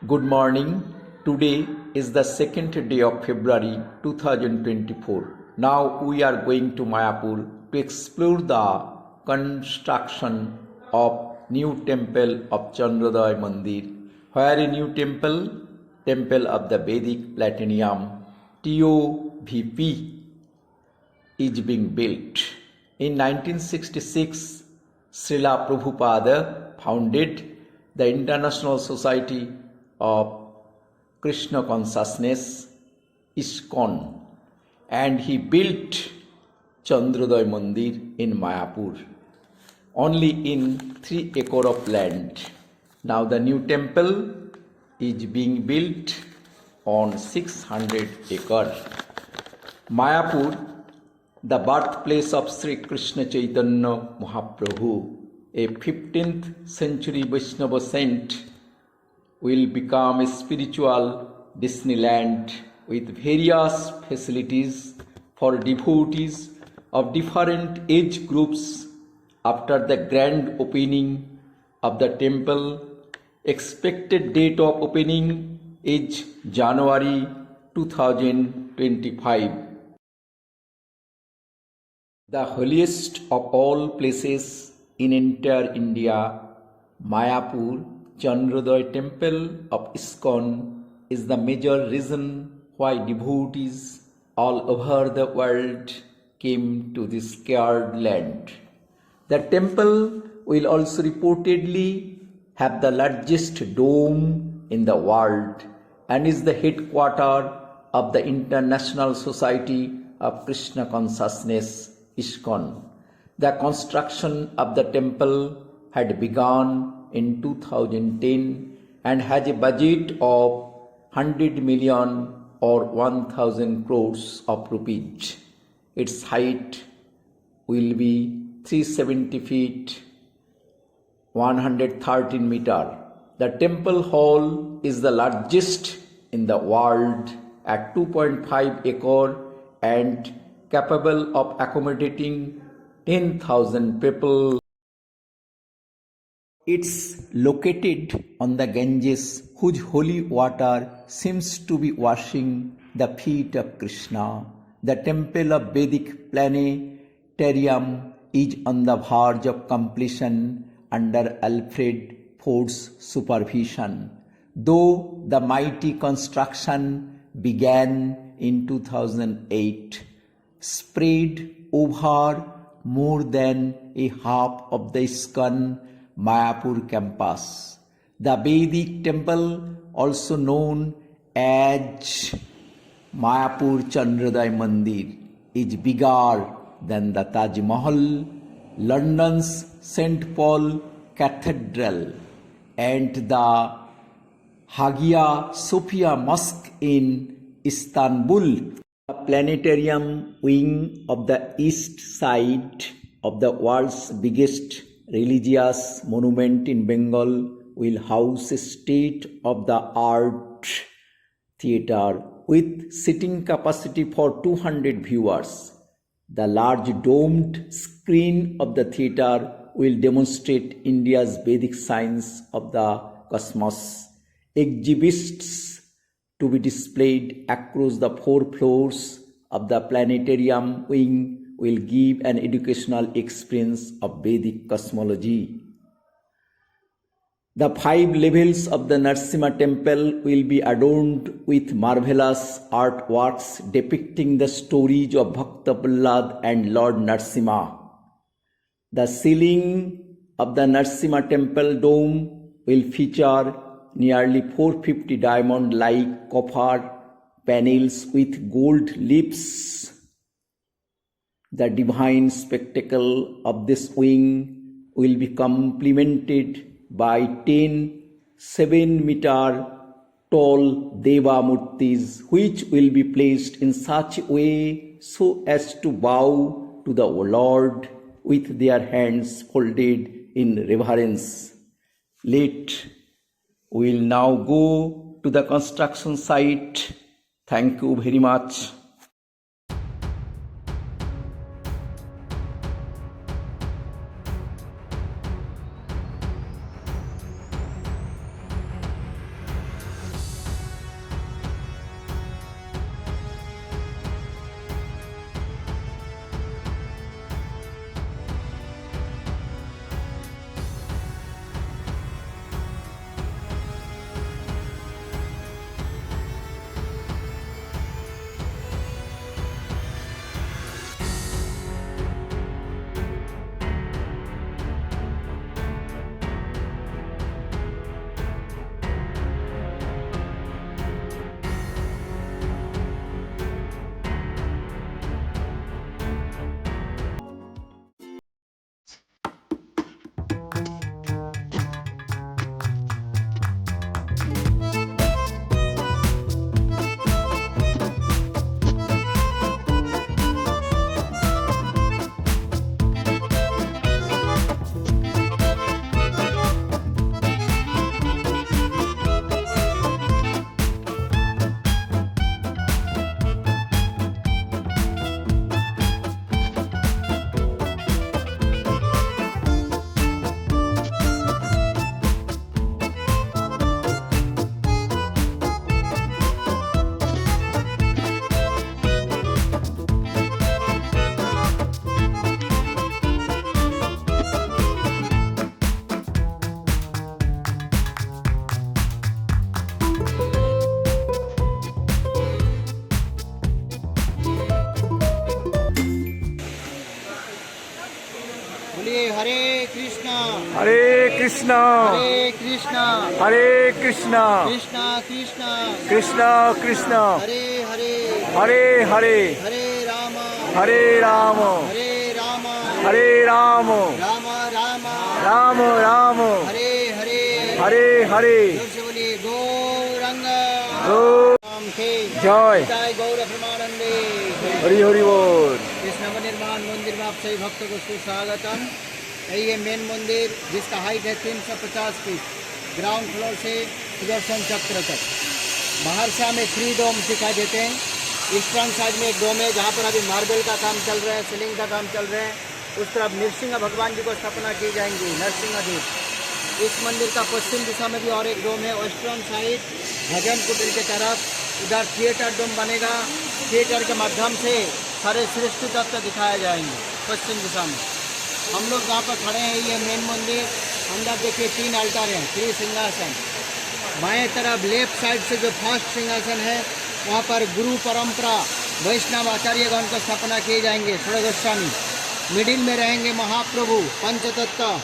Good morning. Today is the second day of February 2024. Now we are going to Mayapur to explore the construction of new temple of Chandrodaya Mandir. Where a new temple? Temple of the Vedic Planetarium TOVP is being built. In 1966, Srila Prabhupada founded the International Society of Krishna Consciousness, ISCON, and he built Chandrodaya Mandir in Mayapur, only in 3 acres of land. Now the new temple is being built on 600 acres. Mayapur, the birthplace of Sri Krishna Chaitanya Mahaprabhu, a 15th century Vaishnava saint, will become a spiritual Disneyland with various facilities for devotees of different age groups. After the grand opening of the temple, expected date of opening is January 2025. The holiest of all places in entire India, Mayapur Chandrodaya Temple of ISCON is the major reason why devotees all over the world came to this sacred land. The temple will also reportedly have the largest dome in the world and is the headquarters of the International Society of Krishna Consciousness, ISCON. The construction of the temple had begun in 2010 and has a budget of 100 million or 1000 crores of rupees. Its height will be 370 feet, 113 meter. The temple hall is the largest in the world at 2.5 acre and capable of accommodating 10,000 people. It's located on the Ganges, whose holy water seems to be washing the feet of Krishna. The temple of Vedic Planetarium is on the verge of completion under Alfred Ford's supervision. Though the mighty construction began in 2008, spread over more than a half of the ISCON Mayapur campus. The Vedic temple, also known as Mayapur Chandrodaya Mandir, is bigger than the Taj Mahal, London's St. Paul Cathedral, and the Hagia Sophia Mosque in Istanbul. The planetarium wing of the east side of the world's biggest religious monument in Bengal will house a state-of-the-art theatre with seating capacity for 200 viewers. The large domed screen of the theatre will demonstrate India's Vedic science of the cosmos. Exhibits to be displayed across the 4 floors of the planetarium wing will give an educational experience of Vedic cosmology. The 5 levels of the Narasimha temple will be adorned with marvelous artworks depicting the stories of Bhakta Prahlad and Lord Narasimha. The ceiling of the Narasimha temple dome will feature nearly 450 diamond-like copper panels with gold leaves. The divine spectacle of this wing will be complemented by 10 7-meter tall Deva Murtis, which will be placed in such a way so as to bow to the Lord with their hands folded in reverence. We'll now go to the construction site. Thank you very much. Krishna, Hare Krishna, Hare Krishna, Krishna Krishna, Krishna Krishna, Hare Hare, Hare Hare, Hare Rama, Hare Rama, Hare Rama, Hare Rama, Rama Rama, Rama Rama, Hare Hare, Hare Hare, जोर से बोलिए Gauranga Go Ram के Joy, जय गौर प्रेमानंदे। Hari Hari Bol. इस नवनिर्माण मंदिर में आप सभी भक्तों को सुस्वागतम। ये मेन मंदिर जिसका हाइट है 350 फीट, ग्राउंड फ्लोर से सुदर्शन चक्र तक। बाहर से हमें 3 डोम दिखाई देते हैं। ईस्टर्न साइड में एक डोम है जहाँ पर अभी मार्बल का काम चल रहा है, सीलिंग का काम चल रहा है। उस तरफ नरसिंह भगवान जी को स्थापना की जाएंगी, नरसिंह। इस मंदिर का पश्चिम दिशा में भी और एक डोम है। वेस्टर्न साइड भजन कुटीर के तरफ उधर थिएटर डोम बनेगा। थिएटर के माध्यम से सारे सृष्टि तत्व दिखाए जाएंगे पश्चिम दिशा में। हम लोग जहाँ पर खड़े हैं ये मेन मंदिर, अंदर देखिए 3 अल्टर हैं, 3 सिंहासन। बाएं तरफ लेफ्ट साइड से जो फर्स्ट सिंहासन है वहाँ पर गुरु परंपरा वैष्णव आचार्यगण को स्थापना किए जाएंगे, षोडश गोस्वामी। मिडिल में रहेंगे महाप्रभु पंचतत्व,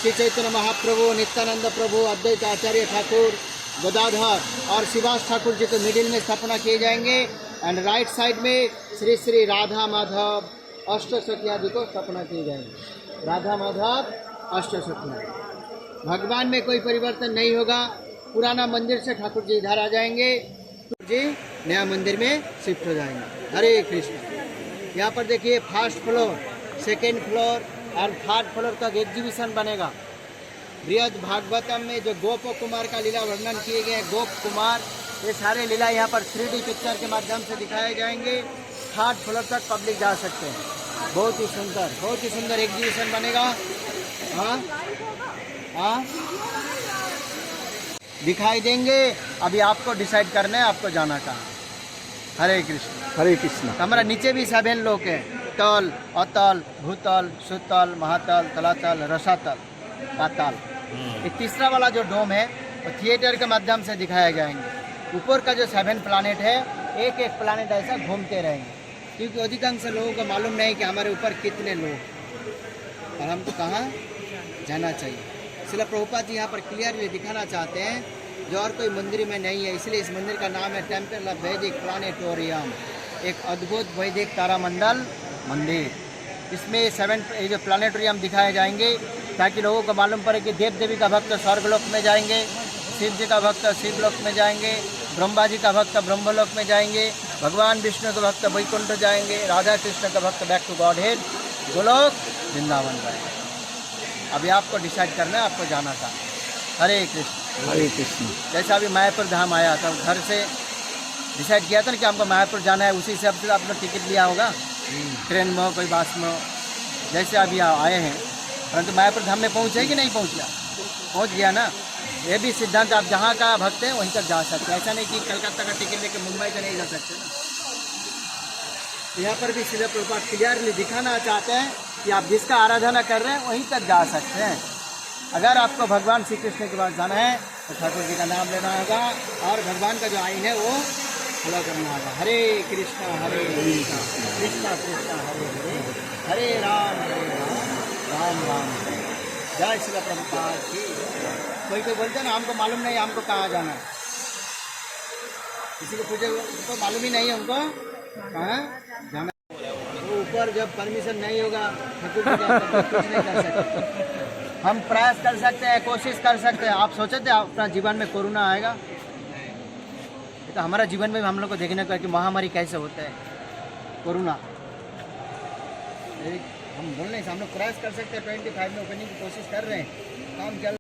श्री चैतन्य महाप्रभु, नित्यानंद प्रभु, अद्वैत आचार्य ठाकुर, गदाधर और शिवास ठाकुर जी को मिडिल में स्थापना किए जाएंगे। एंड राइट साइड में श्री श्री राधा माधव अष्टसखिया जी को स्थापना किए जाएंगे। राधा माधव अष्टसखिया। भगवान में कोई परिवर्तन नहीं होगा। पुराना मंदिर से ठाकुर जी इधर आ जाएंगे, ठाकुर जी नया मंदिर में शिफ्ट हो जाएंगे। हरे कृष्ण। यहाँ पर देखिए फर्स्ट फ्लोर, सेकेंड फ्लोर और थर्ड फ्लोर का एग्जीबिशन बनेगा। बृहद भागवतम में जो गोप कुमार का लीला वर्णन किए गए हैं, गोप कुमार, ये सारे लीला यहाँ पर 3D पिक्चर के माध्यम से दिखाए जाएंगे। थर्ड फ्लोर तक पब्लिक जा सकते हैं। बहुत ही सुंदर एग्जीबिशन बनेगा। हाँ हाँ दिखाई देंगे। अभी आपको डिसाइड करना है आपको जाना कहाँ। हरे कृष्ण। Hare Krishna. हमारा नीचे भी 7 लोक है, तल, अतल, भूतल, सुतल, महातल, तलातल, रसातल, पाताल। ये तीसरा वाला जो डोम है वो थिएटर के माध्यम से दिखाया जाएंगे। ऊपर का जो 7 प्लानेट है, एक एक प्लानेट ऐसा घूमते रहेंगे, क्योंकि अधिकांश लोगों को मालूम नहीं कि हमारे ऊपर कितने लोग और हमको कहाँ जाना चाहिए। श्रील प्रभुपाद जी यहाँ पर क्लियरली दिखाना चाहते हैं जो और कोई मंदिर में नहीं है। इसलिए इस मंदिर का नाम है टेम्पल ऑफ वैदिक प्लानेटोरियम, एक अद्भुत वैदिक तारामंडल मंदिर। इसमें 7 जो प्लानेटोरियम दिखाए जाएंगे ताकि लोगों को मालूम पड़े कि देव देवी का भक्त स्वर्गलोक में जाएंगे, शिव जी का भक्त शिवलोक में जाएंगे, ब्रह्मा जी का भक्त ब्रह्मलोक में जाएंगे, भगवान विष्णु का भक्त वैकुंठ जाएंगे, राधा कृष्ण का भक्त back to godhead Golok Vrindavan जाएंगे। अभी आपको डिसाइड करना है आपको जाना था। हरे कृष्ण। Hare Krishna. जैसे अभी मायापुर धाम आया था, घर से डिसाइड किया था ना कि हमको मायापुर जाना है, उसी हिसाब से आपने टिकट लिया होगा, ट्रेन में हो कोई बस में हो। जैसे अभी आए हैं, परंतु मायापुर धाम में पहुँचे कि नहीं पहुँचा? पहुँच गया ना। ये भी सिद्धांत, आप जहाँ का भक्त हैं वहीं तक जा सकते हैं। ऐसा नहीं कि कलकत्ता का टिकट लेके मुंबई का नहीं जा सकते ना। यहाँ पर भी श्रील प्रभुपाद क्लियरली दिखाना चाहते हैं कि आप जिसका आराधना कर रहे हैं वहीं तक जा सकते हैं। अगर आपको भगवान श्री कृष्ण के पास जाना है तो ठाकुर जी का नाम लेना होगा और भगवान का जो आइन है वो फॉलो करना होगा। हरे कृष्णा कृष्णा कृष्णा हरे हरे, हरे राम राम राम। जय श्री प्रभुपाद की। कोई बोलते हैं ना हमको मालूम नहीं हमको कहाँ जाना है, किसी को पूछे तो मालूम ही नहीं है उनको कहाँ जाना। वो ऊपर जब परमिशन नहीं होगा ठाकुर जी का कुछ नहीं कर सकते। हम प्रयास कर सकते हैं, कोशिश कर सकते हैं। आप सोचे थे अपना जीवन में कोरोना आएगा? तो हमारा जीवन में हम लोग को देखने का कि महामारी कैसे होता है, कोरोना। हम बोल नहीं, हम लोग प्रयास कर सकते हैं। 25 में ओपनिंग की कोशिश कर रहे हैं, काम चल